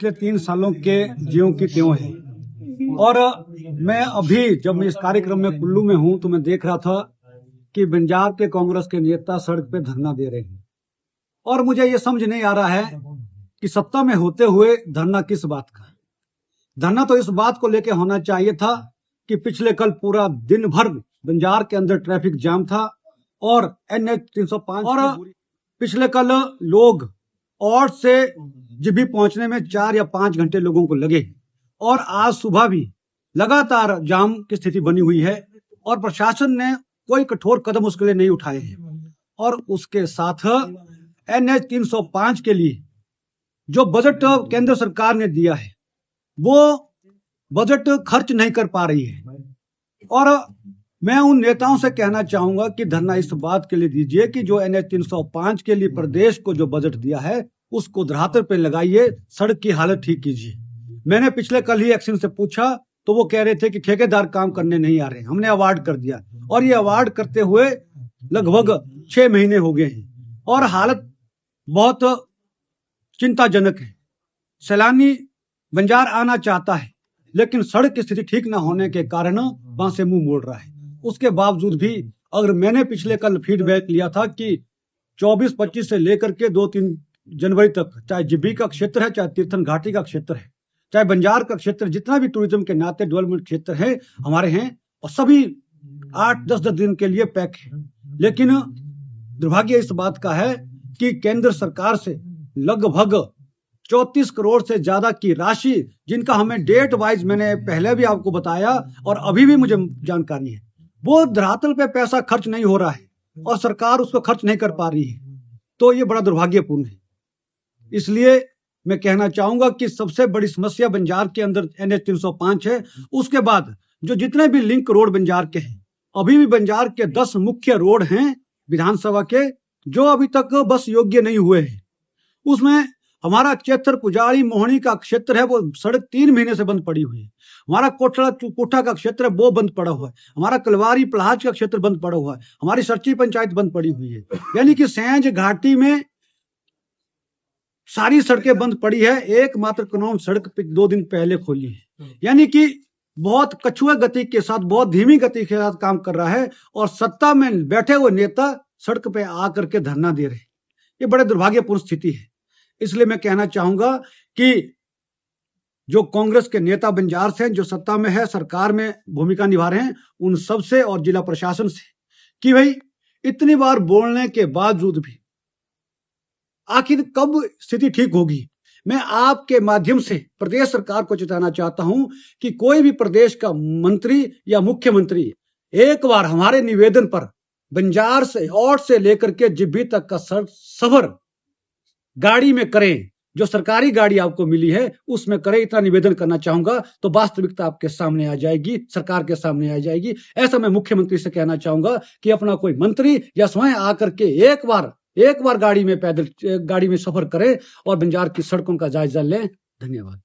पिछले 3 सालों के ज्यों की त्यों है। और मैं अभी जब मैं इस कार्यक्रम में कुल्लू में हूं तो मैं देख रहा था कि बंजार के कांग्रेस के नेता सड़क पे धरना दे रहे हैं और मुझे ये समझ नहीं आ रहा है कि सत्ता में होते हुए धरना किस बात का। धरना तो इस बात को लेकर होना चाहिए था कि पिछले कल पूरा दिन भर बंजार के अंदर ट्रैफिक जाम था और NH 305 और पिछले कल लोग और से जिब्भी पहुंचने में 4 या 5 घंटे लोगों को लगे और आज सुबह भी लगातार जाम की स्थिति बनी हुई है और प्रशासन ने कोई कठोर कदम उसके लिए नहीं उठाए हैं। और उसके साथ NH 305 के लिए जो बजट केंद्र सरकार ने दिया है वो बजट खर्च नहीं कर पा रही है। और मैं उन नेताओं से कहना चाहूंगा कि धरना इस बात के लिए दीजिए कि जो NH 305 के लिए प्रदेश को जो बजट दिया है उसको धरातल पे लगाइए, सड़क की हालत ठीक कीजिए। मैंने पिछले कल ही एक्शन से पूछा तो वो कह रहे थे कि ठेकेदार काम करने नहीं आ रहे, हमने अवार्ड कर दिया और ये अवार्ड करते हुए लगभग 6 महीने हो गए हैं और हालत बहुत चिंताजनक है। सैलानी बंजार आना चाहता है लेकिन सड़क की स्थिति ठीक ना होने के कारण वहां से मुंह मोड़ रहा है। उसके बावजूद भी अगर मैंने पिछले कल फीडबैक लिया था कि 24-25 से लेकर के 2-3 जनवरी तक चाहे जिब्भी का क्षेत्र है, चाहे तीर्थन घाटी का क्षेत्र है, चाहे बंजार का क्षेत्र, जितना भी टूरिज्म के नाते डेवलपमेंट क्षेत्र है हमारे हैं और सभी 8-10 दिन के लिए पैक है। लेकिन दुर्भाग्य इस बात का है कि केंद्र सरकार से लगभग 34 करोड़ से ज्यादा की राशि, जिनका हमें डेट वाइज मैंने पहले भी आपको बताया और अभी भी मुझे जानकारी है, वो धरातल पे पैसा खर्च नहीं हो रहा है और सरकार उसको खर्च नहीं कर पा रही है। तो ये बड़ा दुर्भाग्यपूर्ण है। इसलिए मैं कहना चाहूंगा कि सबसे बड़ी समस्या बंजार के अंदर NH 305 है। उसके बाद जो जितने भी लिंक रोड बंजार के हैं, अभी भी बंजार के 10 मुख्य रोड हैं विधानसभा के जो अभी तक बस योग्य नहीं हुए हैं। उसमें हमारा चेथर पुजारी मोहनी का क्षेत्र है, वो सड़क 3 महीने से बंद पड़ी हुई है। हमारा कोठा का क्षेत्र है वो बंद पड़ा हुआ है। हमारा कलवारी पलाज का क्षेत्र बंद पड़ा हुआ है। हमारी सरची पंचायत बंद पड़ी हुई है। यानी कि सैंज घाटी में सारी सड़कें बंद पड़ी है। एकमात्र कनौन सड़क 2 दिन पहले खोली है। यानी कि बहुत कछुआ गति के साथ, बहुत धीमी गति के साथ काम कर रहा है और सत्ता में बैठे हुए नेता सड़क पे आकर के धरना दे रहे हैं। ये बड़े दुर्भाग्यपूर्ण स्थिति है। इसलिए मैं कहना चाहूंगा कि जो कांग्रेस के नेता बंजार से जो सत्ता में है, सरकार में भूमिका निभा रहे हैं, उन सब से और जिला प्रशासन से कि भाई इतनी बार बोलने के बावजूद भी आखिर कब स्थिति ठीक होगी। मैं आपके माध्यम से प्रदेश सरकार को चेताना चाहता हूं कि कोई भी प्रदेश का मंत्री या मुख्यमंत्री एक बार हमारे निवेदन पर बंजार से और से लेकर के जिब्भी तक का सफर गाड़ी में करें, जो सरकारी गाड़ी आपको मिली है उसमें करें। इतना निवेदन करना चाहूंगा तो वास्तविकता आपके सामने आ जाएगी, सरकार के सामने आ जाएगी। ऐसा मैं मुख्यमंत्री से कहना चाहूंगा कि अपना कोई मंत्री या स्वयं आकर के एक बार गाड़ी में सफर करें और बंजार की सड़कों का जायजा लें। धन्यवाद।